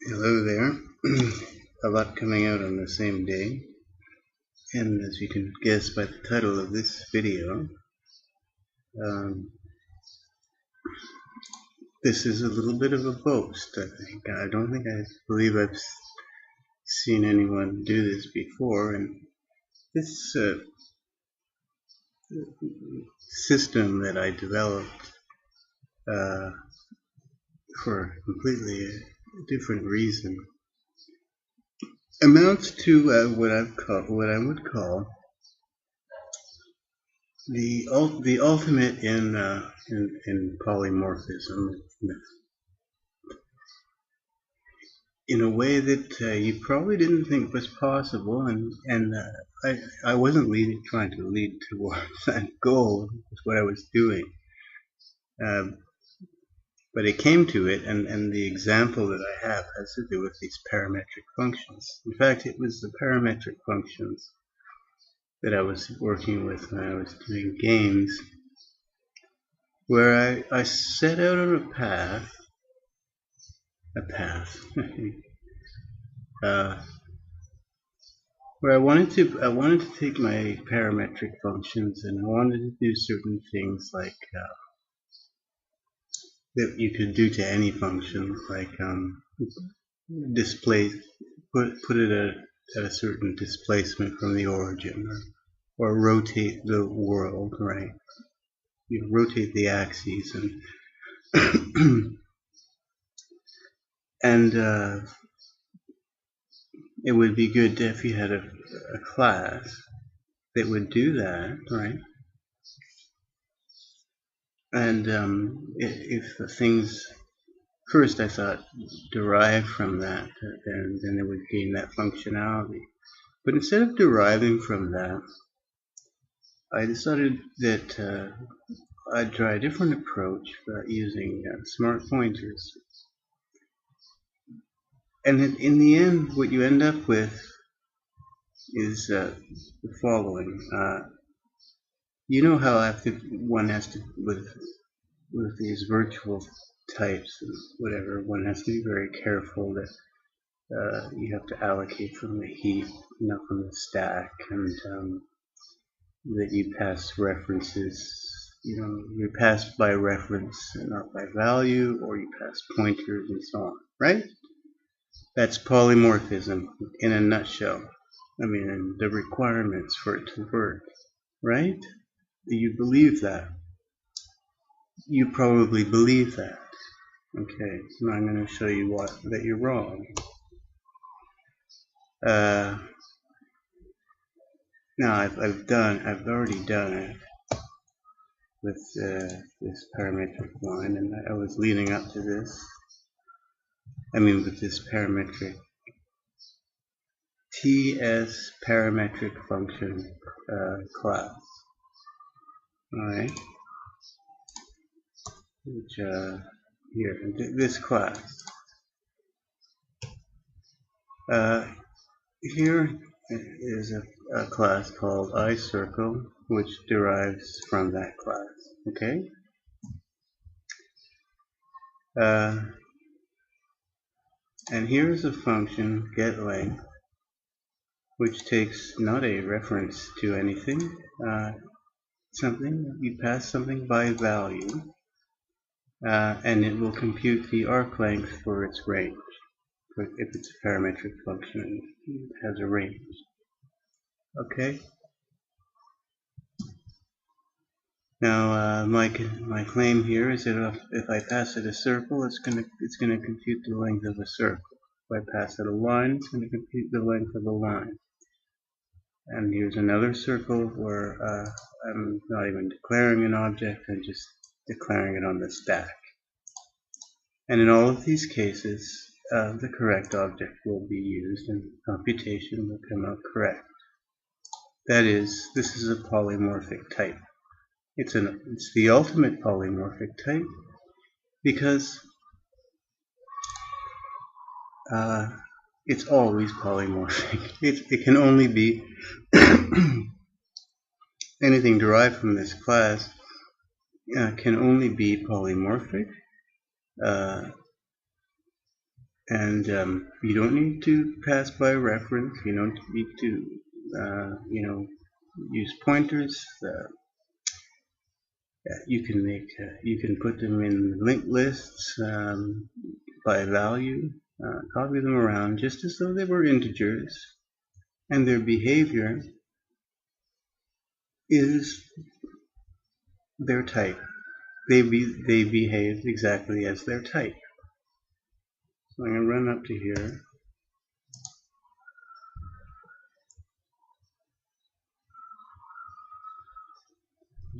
Hello there. A lot coming out on the same day, and as you can guess by the title of this video, um, this is a little bit of a boast, I think. I don't think I believe I've seen anyone do this before, and this system that I developed for completely a different reason amounts to what I would call the ultimate in polymorphism, in a way that you probably didn't think was possible, and I wasn't trying to lead towards that goal. Is what I was doing, but it came to it, and the example that I have has to do with these parametric functions. In fact, it was the parametric functions that I was working with when I was doing games, where I set out on a path, where I wanted to take my parametric functions, and I wanted to do certain things like that you could do to any function, like display, put it at a certain displacement from the origin, or rotate the world, right? You know, rotate the axes, and and it would be good if you had a class that would do that, right? And if the things first I thought derived from that, then it would gain that functionality. But instead of deriving from that, I decided that I'd try a different approach using smart pointers. And in the end, what you end up with is the following. You know how one has to, with these virtual types and whatever, one has to be very careful that you have to allocate from the heap, not from the stack, and that you pass references. You know, you pass by reference and not by value, or you pass pointers and so on, right? That's polymorphism in a nutshell. I mean, and the requirements for it to work, right? You believe that. You probably believe that. Okay, so now I'm going to show you that you're wrong. Now I've already done it with this parametric line, and I was leading up to this. I mean, with this parametric TS parametric function class. Alright, which here, this class. Here is a class called iCircle, which derives from that class. Okay. And here is a function getLength, which takes not a reference to anything, you pass something by value, and it will compute the arc length for its range. If it's a parametric function, it has a range. Okay. Now my claim here is that if I pass it a circle, it's gonna compute the length of a circle. If I pass it a line, it's gonna compute the length of a line. And here's another circle where I'm not even declaring an object, I'm just declaring it on the stack. And in all of these cases, the correct object will be used and computation will come out correct. That is, this is a polymorphic type. It's the ultimate polymorphic type because it's always polymorphic. It can only be anything derived from this class can only be polymorphic And you don't need to pass by reference. You don't need to, use pointers. You can put them in linked lists by value, copy them around just as though they were integers, and their behavior is their type. They behave exactly as their type. So I'm going to run up to here.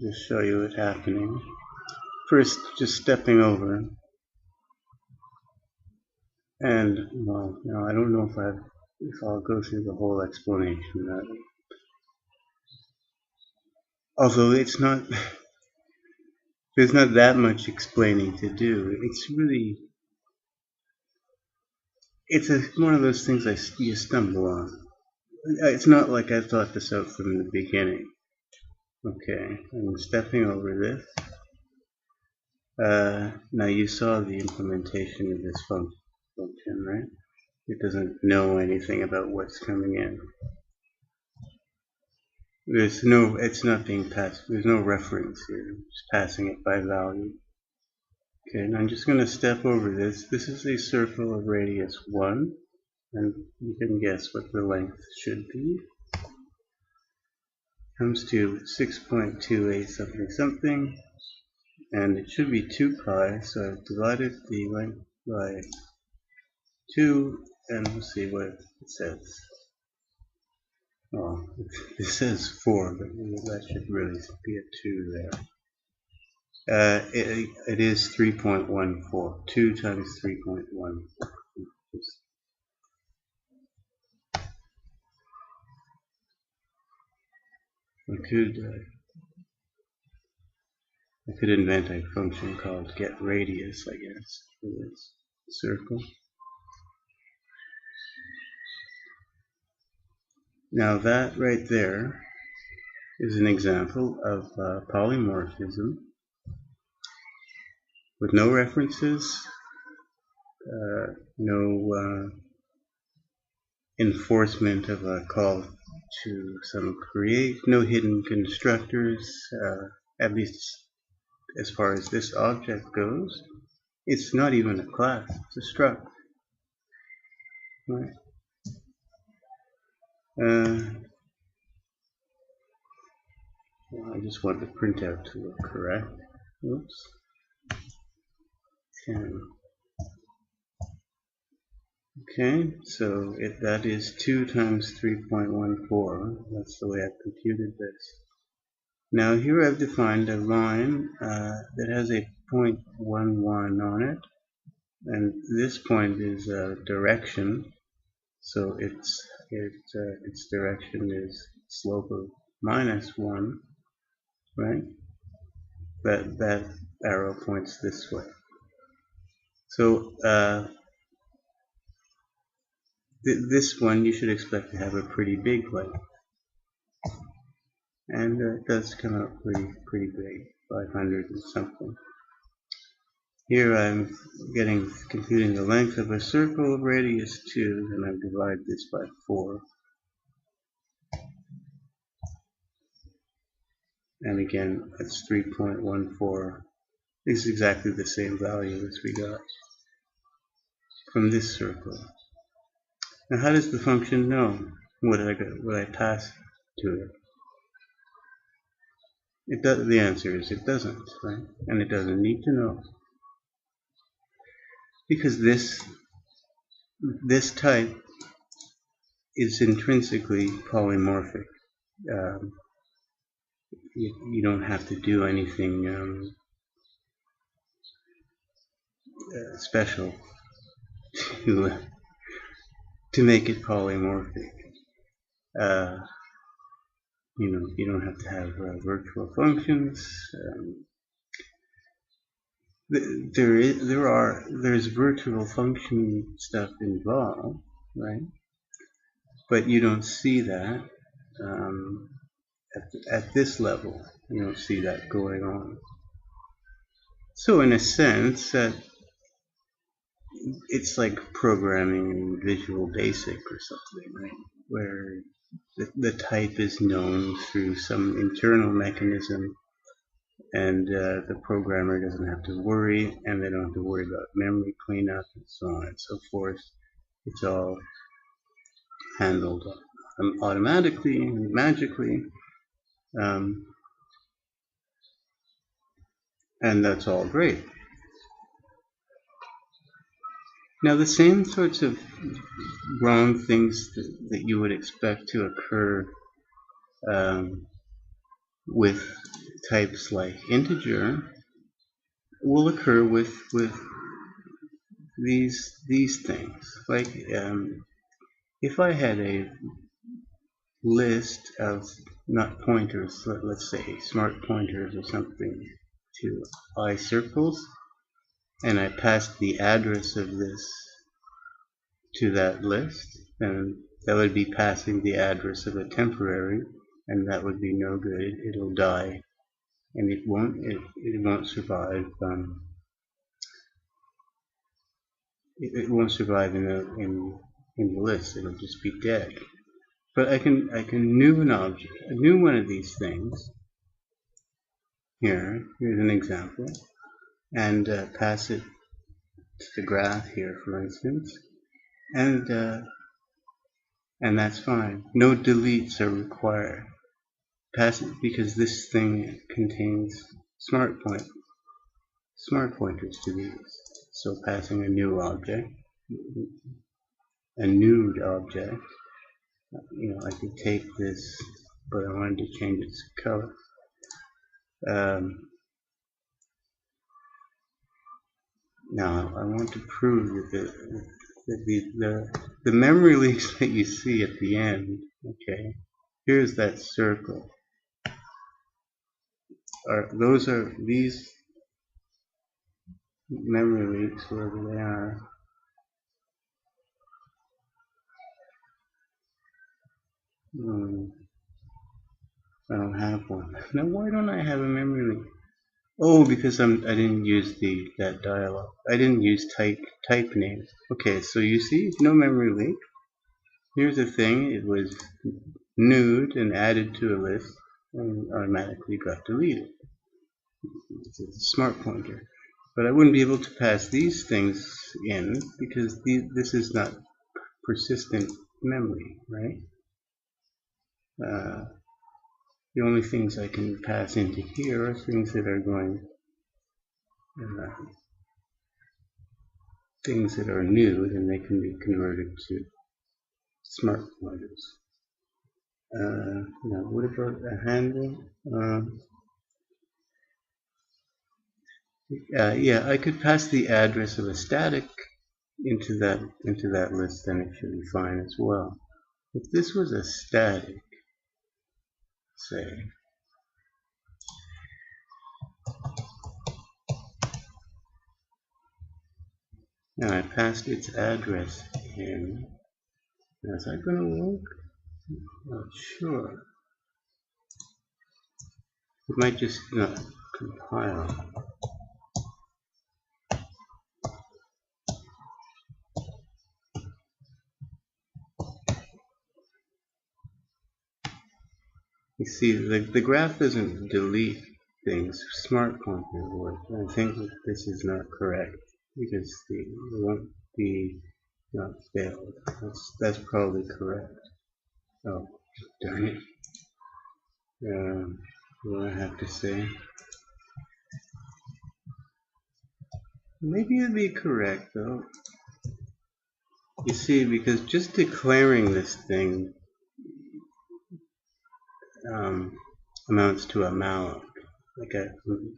Just show you what's happening. First, just stepping over. And, well, I don't know if I'll go through the whole explanation. Although there's not that much explaining to do. It's one of those things you stumble on. It's not like I thought this out from the beginning. Okay, I'm stepping over this. Now you saw the implementation of this function, right? It doesn't know anything about what's coming in. It's not being passed. There's no reference here. It's passing it by value. Okay, now I'm just going to step over this. This is a circle of radius 1, and you can guess what the length should be. Comes to 6.28 something something, and it should be 2 pi, so I've divided the length by 2, and we'll see what it says. Oh, it says 4, but that should really be a 2 there. It is 3.14. 2 times 3.14. I could invent a function called getRadius, I guess, for this circle. Now that right there is an example of polymorphism with no references, no enforcement of a call to some create, no hidden constructors, at least as far as this object goes. It's not even a class, it's a struct. Right. Well, I just want the printout to look correct. Oops. 10. Okay, so that is 2 times 3.14. That's the way I've computed this. Now here I've defined a line that has a 0.11 on it, and this point is direction. So its direction is slope of -1, right? That arrow points this way. So this one you should expect to have a pretty big length, and it does come out pretty big, 500 and something. Here I'm computing the length of a circle of radius 2, and I've divided this by 4. And again, that's 3.14. This is exactly the same value as we got from this circle. Now how does the function know what I pass to it? The answer is it doesn't, right? And it doesn't need to know. Because this type is intrinsically polymorphic. You don't have to do anything special to make it polymorphic. You don't have to have virtual functions. There's virtual function stuff involved, right? But you don't see that at this level. You don't see that going on. So in a sense, that it's like programming in Visual Basic or something, right? Where the type is known through some internal mechanism, and the programmer doesn't have to worry, and they don't have to worry about memory cleanup and so on and so forth. It's all handled automatically and magically, and that's all great. Now, the same sorts of wrong things that you would expect to occur with types like integer will occur with these things. Like if I had a list of not pointers, let's say smart pointers or something, to I circles, and I passed the address of this to that list, then that would be passing the address of a temporary, and that would be no good. It'll die, and it won't survive. It won't survive in the list. It'll just be dead. But I can new an object, a new one of these things. Here's an example, and pass it to the graph here, for instance, and that's fine. No deletes are required. Pass it because this thing contains smart pointers to these. So passing a new object, a nude object. I could take this, but I wanted to change its color. Now I want to prove that the memory leaks that you see at the end. Okay, here's that circle. Those are these memory leaks, wherever they are. I don't have one. Now, why don't I have a memory leak? Oh, because I didn't use that dialog. I didn't use type names. Okay, so you see, no memory leak. Here's the thing: it was nude and added to a list, and automatically got deleted. It's a smart pointer. But I wouldn't be able to pass these things in because this is not persistent memory, right? The only things I can pass into here are things that are going, things that are nude, and they can be converted to smart pointers. Now, what about a handle? Yeah, I could pass the address of a static into that list, and it should be fine as well. If this was a static, say, and I passed its address in, is that going to work? Not sure. It might just not compile. You see, the graph doesn't delete things. Smart pointer would. I think that this is not correct because it won't be not failed. That's probably correct. Oh, darn it. What do I have to say? Maybe it'd be correct though. You see, because just declaring this thing amounts to a malloc. Like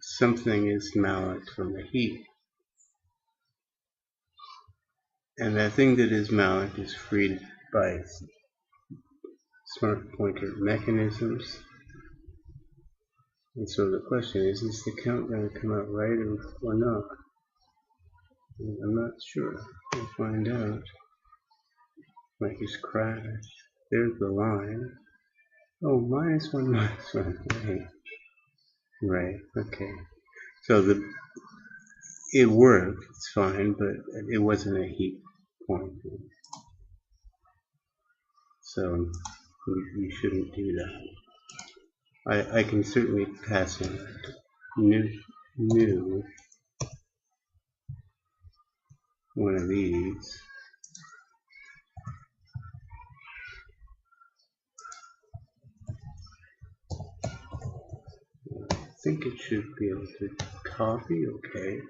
something is malloc from the heap. And that thing that is malloc is freed by smart pointer mechanisms. And so the question is the count going to come out right or not? I'm not sure. We'll find out. Might just crash. There's the line. Oh, -1, -1. Right, okay. So it worked, it's fine, but it wasn't a heap pointer. So you shouldn't do that. I can certainly pass in new one of these. I think it should be able to copy, okay.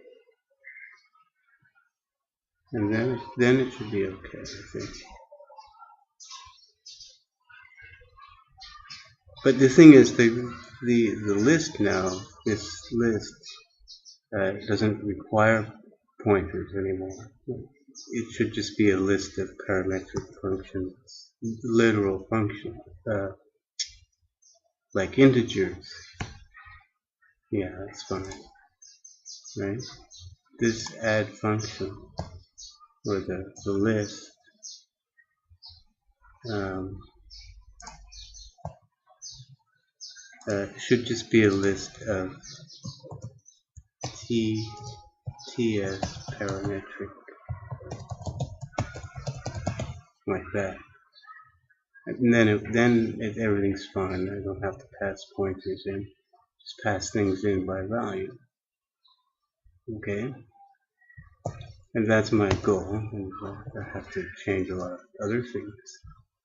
And then it should be okay, I think. But the thing is, the list now, this list doesn't require pointers anymore. It should just be a list of parametric functions, literal functions, like integers. Yeah, that's fine, right? This add function, or the list, should just be a list of TS parametric, like that. And then everything's fine. I don't have to pass pointers in. Just pass things in by value. Okay? And that's my goal. And I have to change a lot of other things.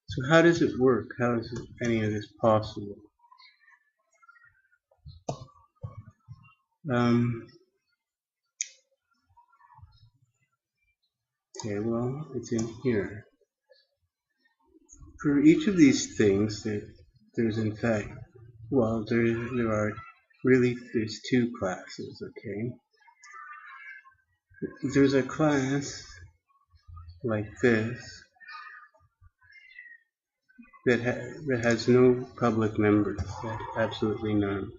So how does it work? How is any of this possible? Okay, well, it's in here. For each of these things, there's in fact, well, there's two classes, okay? There's a class like this that has no public members, absolutely none.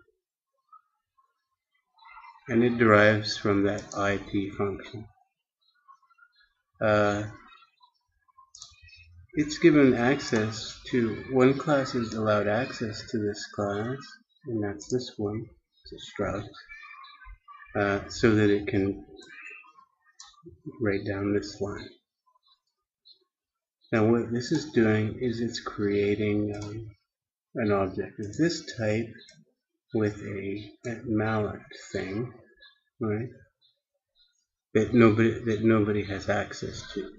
And it derives from that IP function. It's given access to, one class is allowed access to this class, and that's this one, it's a struct, so that it can write down this line. Now what this is doing is it's creating an object of this type with a malloc thing, right? That nobody has access to.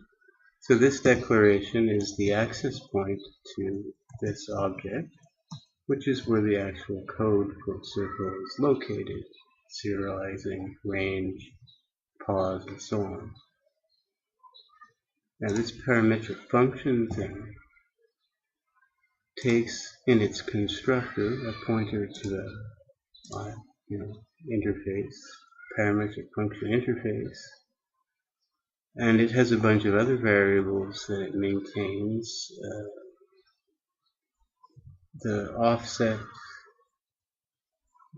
So this declaration is the access point to this object, which is where the actual code for circle is located, serializing, range, pause, and so on. Now this parametric function thing takes in its constructor a pointer to the interface, parametric function interface, and it has a bunch of other variables that it maintains. The offset.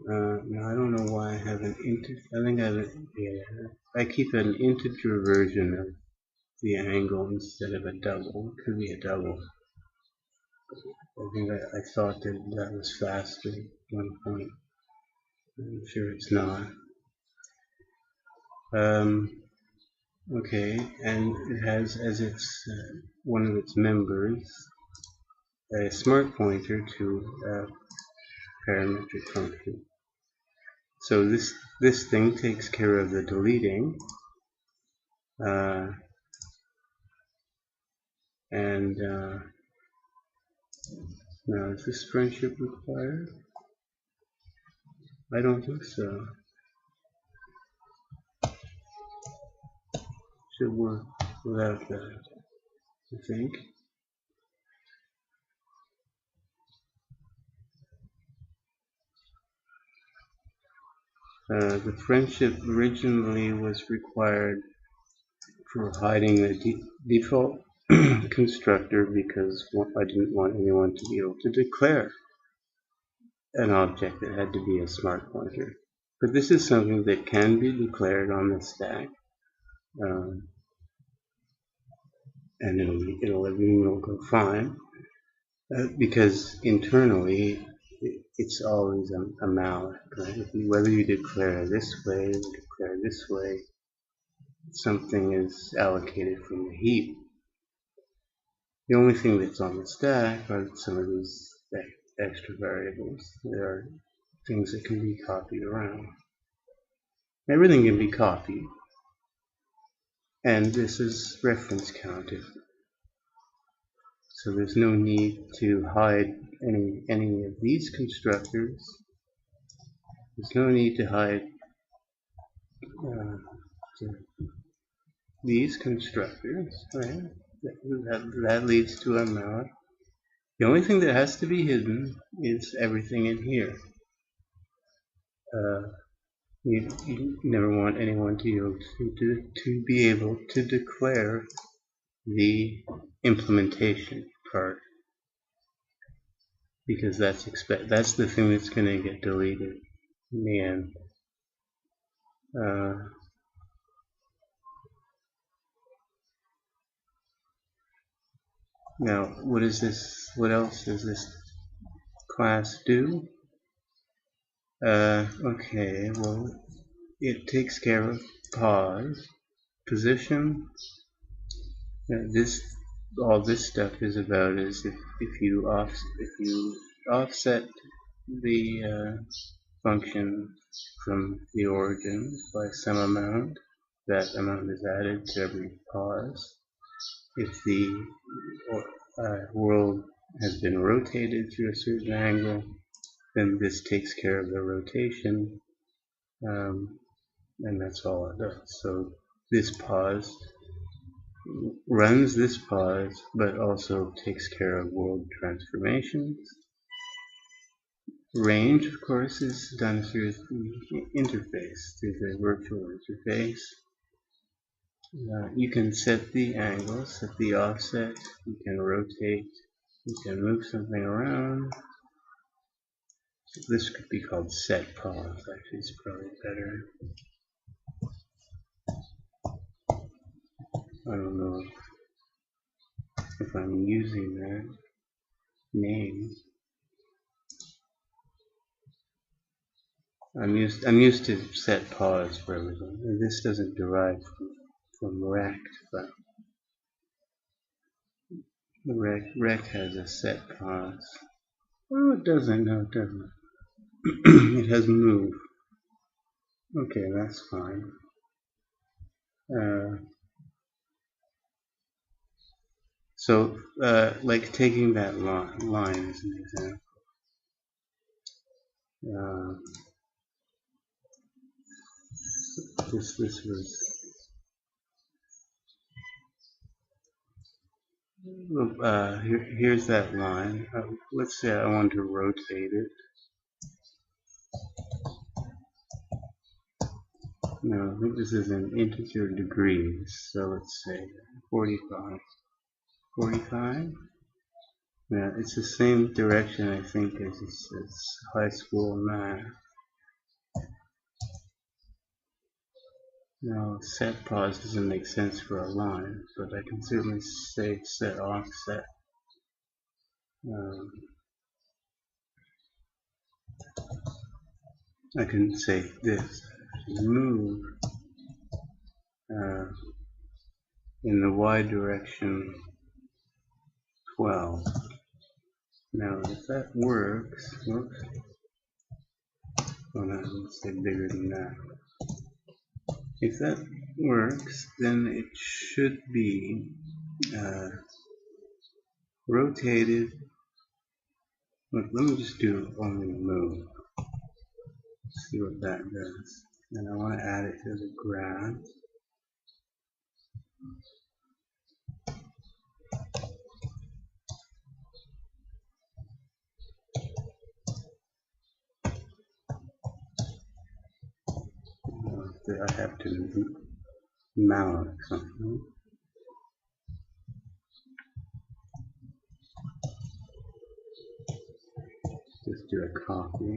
Now I don't know why I have an integer. I think I have I keep an integer version of the angle instead of a double. It could be a double. I think I thought that was faster at one point. I'm sure it's not. Okay, and it has as its one of its members a smart pointer to a parametric function. So this thing takes care of the deleting, and now is this friendship required? I don't think so. Should work without that, I think. The friendship originally was required for hiding the default constructor because I didn't want anyone to be able to declare an object that had to be a smart pointer. But this is something that can be declared on the stack, and it'll go fine, because internally it's always a mallet, right? Whether you declare this way or declare this way, something is allocated from the heap. The only thing that's on the stack are some of these extra variables. There are things that can be copied around. Everything can be copied, and this is reference counted. So there's no need to hide any of these constructors. There's no need to hide these constructors, right? That leads to a mallet. The only thing that has to be hidden is everything in here. You never want anyone to be able to declare the implementation part, because that's the thing that's going to get deleted in the end. Now, what is this? What else does this class do? Okay, well, it takes care of pause, position. All this stuff is about is if you offset the function from the origin by some amount, that amount is added to every pause. If the world has been rotated through a certain angle, then this takes care of the rotation, and that's all it does. So this pause runs this pause, but also takes care of world transformations. Range, of course, is done through the interface, through the virtual interface. You can set the angle, set the offset, you can rotate, you can move something around. This could be called set pause, actually it's probably better. I don't know if I'm using that name. I'm used to set pause for everything. And this doesn't derive from rect, but the rect has a set pause. Oh, it doesn't. No, it doesn't. It has move. Okay, that's fine. So, like taking that line as an example. This was. Here's that line. Let's say I want to rotate it. No, I think this is in integer degrees. So let's say 45. 45? Yeah, it's the same direction I think as high school math. Now, set pause doesn't make sense for a line, but I can certainly say set offset. I can say this, move in the y direction 12. Now, if that works, whoops, oh no, let's say bigger than that. If that works, then it should be rotated. Look, let me just do only move. See what that does. And I want to add it to the graph. I have to mount something. Just do a copy.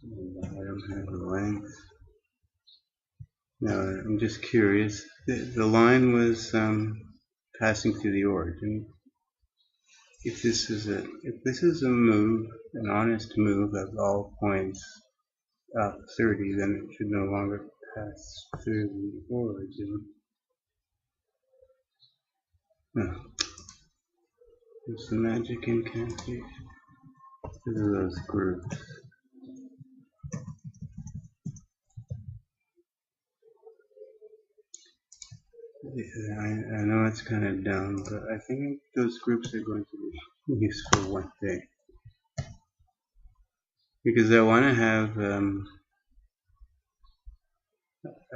I don't have the length. Now I'm just curious. The line was passing through the origin. if this is a move, an honest move of all points up 30, then it should no longer pass through the origin. No. There's the magic incantation. These are those groups. Yeah, I know it's kind of dumb, but I think those groups are going to be useful one day. Because I want to have,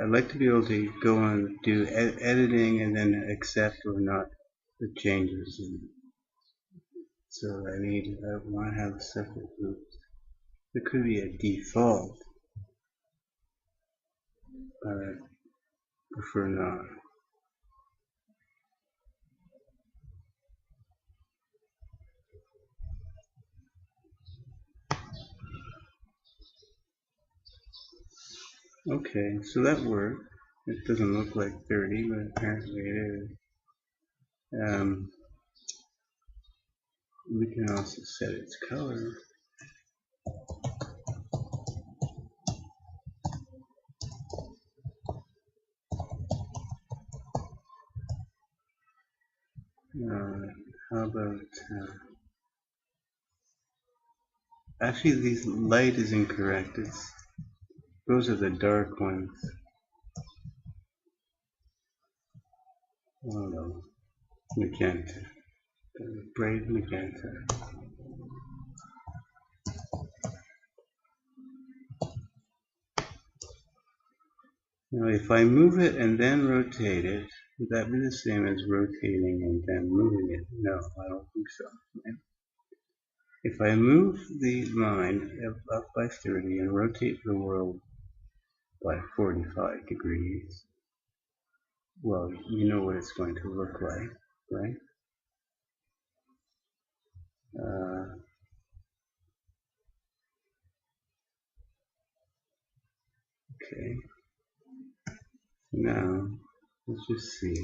I'd like to be able to go and do editing and then accept or not the changes. So I want to have separate groups. There could be a default, but I prefer not. Okay, so that worked. It doesn't look like 30, but apparently it is. We can also set its color. How about actually these light is incorrect. Those are the dark ones. Oh no, magenta, bright magenta. Now if I move it and then rotate it, would that be the same as rotating and then moving it? No, I don't think so. Right? If I move the line up by 30 and rotate the world by 45 degrees, well, you know what it's going to look like, right? Okay. Now, let's just see.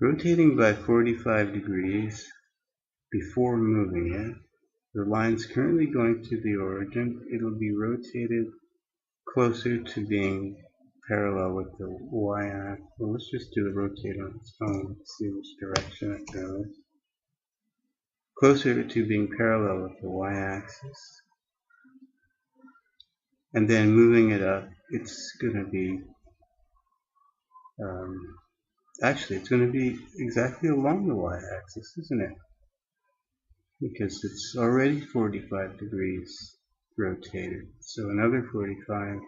Rotating by 45 degrees before moving it, the line's currently going to the origin. It'll be rotated closer to being parallel with the y-axis. Well, let's just do the rotate on its own. Let's see which direction it goes. Closer to being parallel with the y-axis. And then moving it up, it's going to be actually, it's going to be exactly along the y-axis, isn't it? Because it's already 45 degrees rotated. So another 45.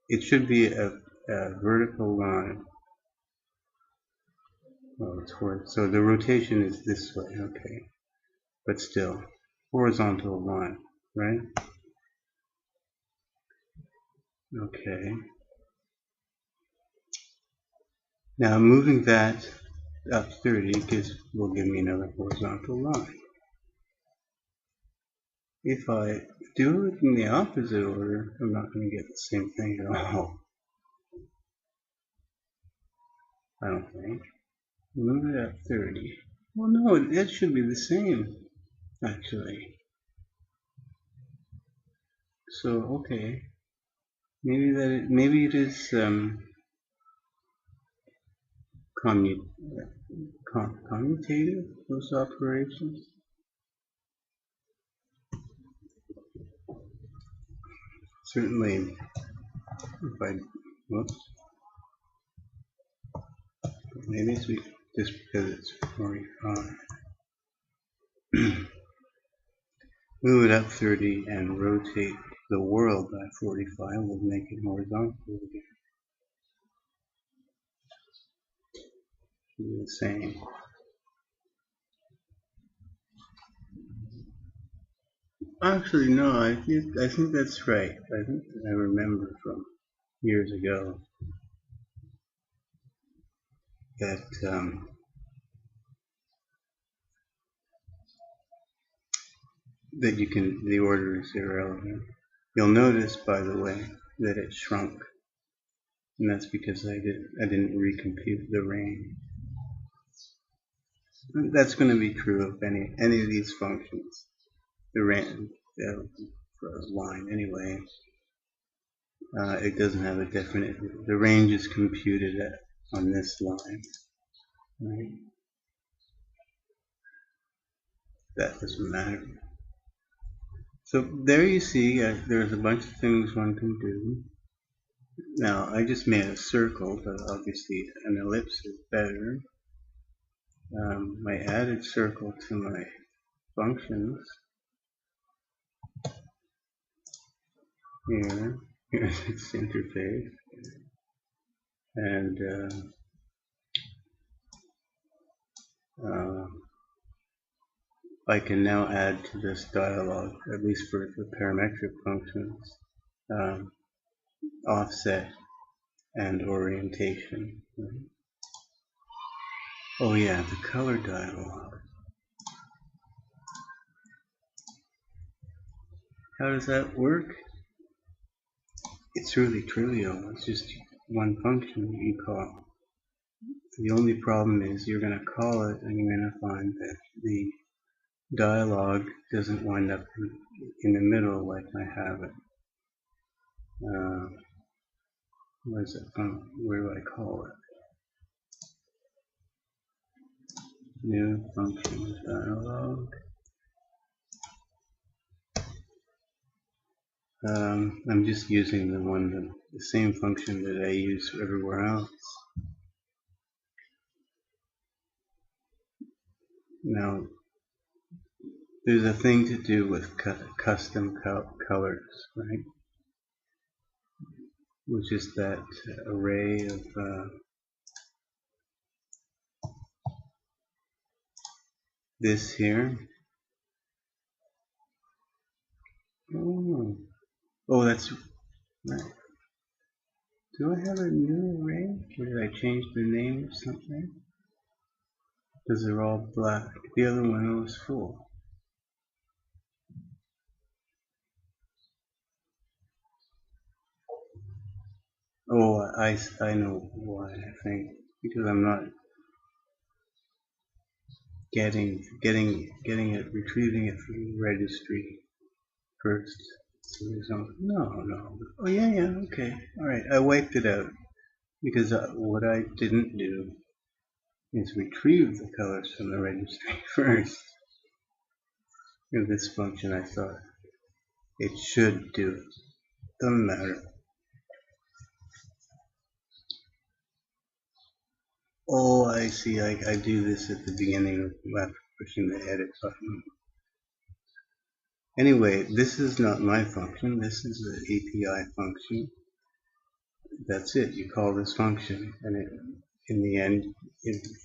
It should be a vertical line. Well, it's horizontal. So the rotation is this way, okay. But still, horizontal line, right? Okay. Now moving that up 30 will give me another horizontal line. If I do it in the opposite order, I'm not going to get the same thing at all. I don't think. Move it up 30. Well, no, it should be the same, actually. So, okay. Maybe it is commutative, those operations. Certainly, if I, whoops, maybe it's just because it's 45. Move it up 30 and rotate the world by 45 will make it horizontal again. The same. Actually, no, I think that's right. I think I remember from years ago that the order is irrelevant. You'll notice, by the way, that it shrunk, and that's because I didn't recompute the range. That's going to be true of any of these functions. The range for a line anyway. It doesn't have a definite. The range is computed on this line, right? That doesn't matter. So there you see, there's a bunch of things one can do. Now I just made a circle, but obviously an ellipse is better. I added circle to my functions. Here's its interface, and I can now add to this dialog, at least for the parametric functions, offset and orientation. Right? Oh yeah, the color dialog. How does that work? It's really trivial. It's just one function you call. The only problem is you're going to call it and you're going to find that the dialog doesn't wind up in the middle like I have it. Where's it from? Where do I call it? New function dialog. I'm just using the same function that I use everywhere else. Now, there's a thing to do with custom colors, right? Which is that array of this here. Oh, that's right. Do I have a new array? Or did I change the name or something? Because they're all black. The other one was full. Oh, I know why, I think. Because I'm not getting it, retrieving it from the registry first. So no. Oh yeah, okay. Alright, I wiped it out. Because what I didn't do is retrieve the colors from the registry first. In this function I thought it should do it. Doesn't matter. Oh, I see. I do this at the beginning after pushing the edit button. Anyway, this is not my function. This is an API function. That's it. You call this function, and in the end,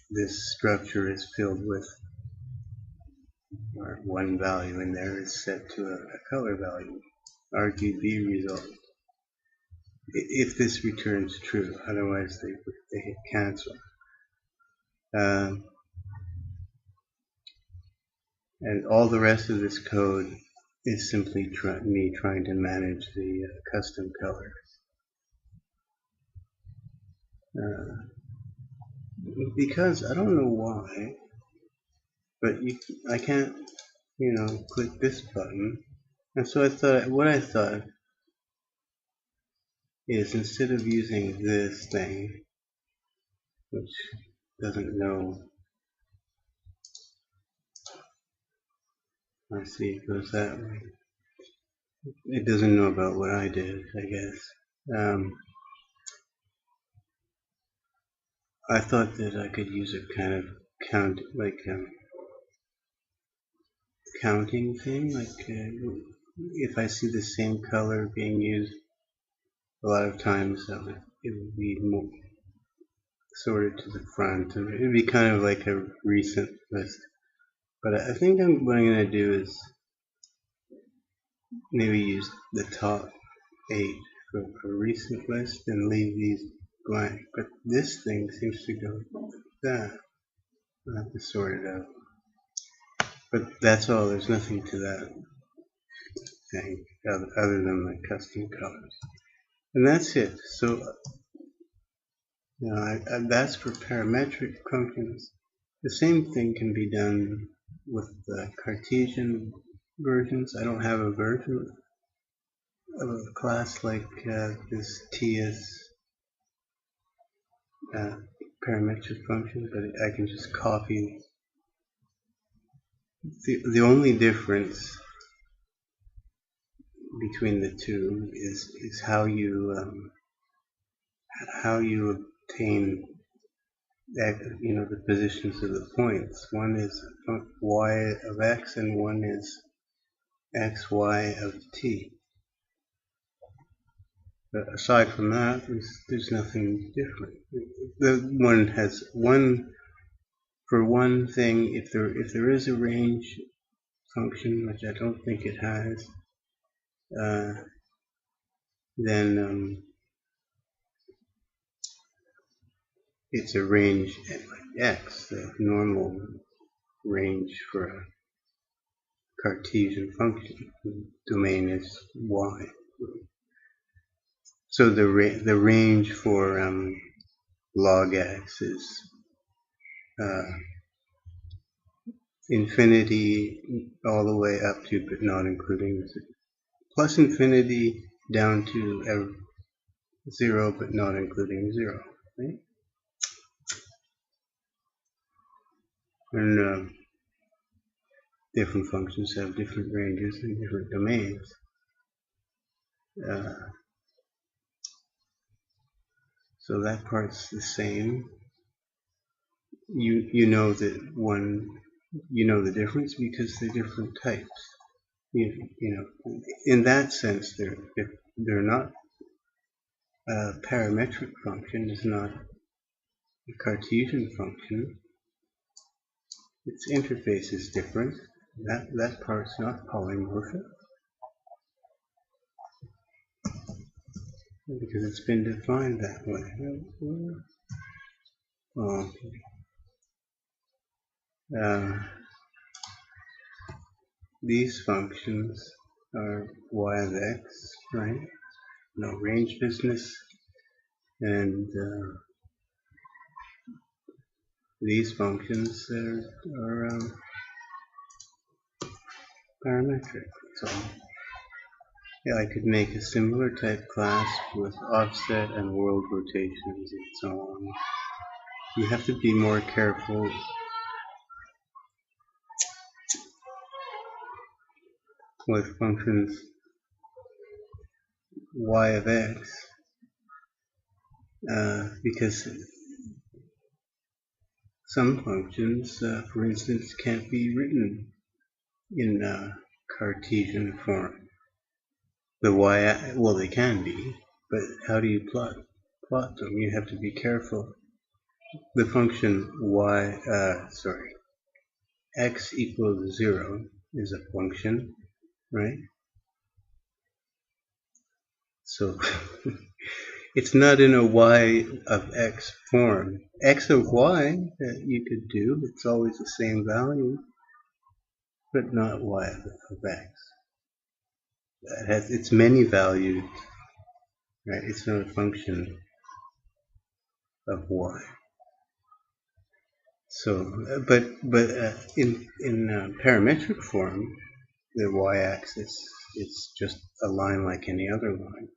this structure is filled with one value, and there is set to a color value, RGB result. If this returns true, otherwise they hit cancel. And all the rest of this code is simply me trying to manage the custom colors. Because I don't know why, but I can't, click this button. And so what I thought is instead of using this thing, which doesn't know, I see it goes that way. It doesn't know about what I did, I guess. I thought that I could use a kind of counting thing, if I see the same color being used a lot of times, it would be more sorted to the front, and it would be kind of like a recent list. But I think what I'm going to do is maybe use the top 8 for a recent list and leave these blank. But this thing seems to go like that. I'll have to sort it out. But that's all. There's nothing to that thing other than the custom colors. And that's it. So that's for parametric functions. The same thing can be done with the Cartesian versions. I don't have a version of a class like this TS parametric function, but I can just copy. The only difference between the two is how you obtain that, the positions of the points. One is y of x and one is xy of t. But aside from that, there's nothing different. The one has one for one thing. If there is a range function, which I don't think it has, then it's a range at x, the normal range for a Cartesian function. The domain is y. So the range for log x is infinity all the way up to, but not including, plus infinity down to 0, but not including 0. Right? And different functions have different ranges and different domains. So that part's the same. You know that the difference because they're different types. In that sense, they're not. A parametric function is not a Cartesian function. Its interface is different. That part's not polymorphic because it's been defined that way. These functions are y of x, right? No range business, and these functions are parametric. So yeah, I could make a similar type class with offset and world rotations and so on. You have to be more careful with functions y of x because some functions, for instance, can't be written in Cartesian form. Well, they can be, but how do you plot them? You have to be careful. The function x equals 0 is a function, right? So it's not in a y of x form. X of y you could do, it's always the same value, but not y of x. It's many valued, right? It's not a function of y. So, but in parametric form, the y-axis is just a line like any other line.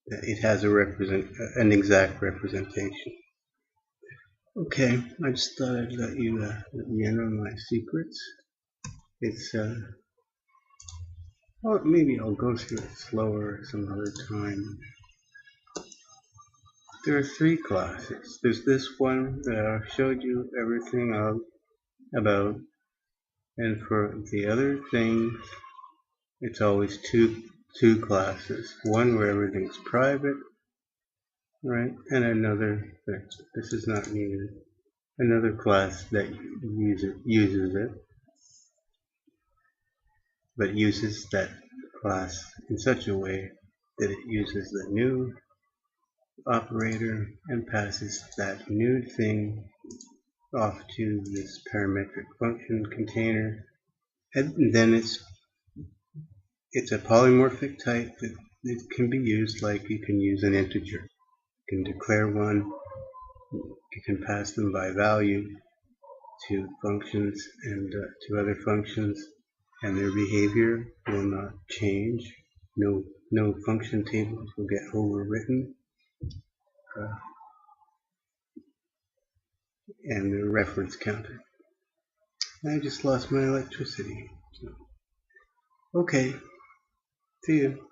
It has an exact representation. Okay, I just thought I'd let you me in on my secrets. It's well, maybe I'll go through it slower some other time. There are 3 classes. There's this one that I showed you everything about, and for the other things, it's always two classes. One where everything's private, right, and another this is not needed. Another class that uses it, but uses that class in such a way that it uses the new operator and passes that new thing off to this parametric function container, and then it's a polymorphic type that it can be used like you can use an integer. You can declare one You can pass them by value to functions and to other functions, and their behavior will not change. No function tables will get overwritten, and the reference counter. I just lost my electricity. Okay, see you.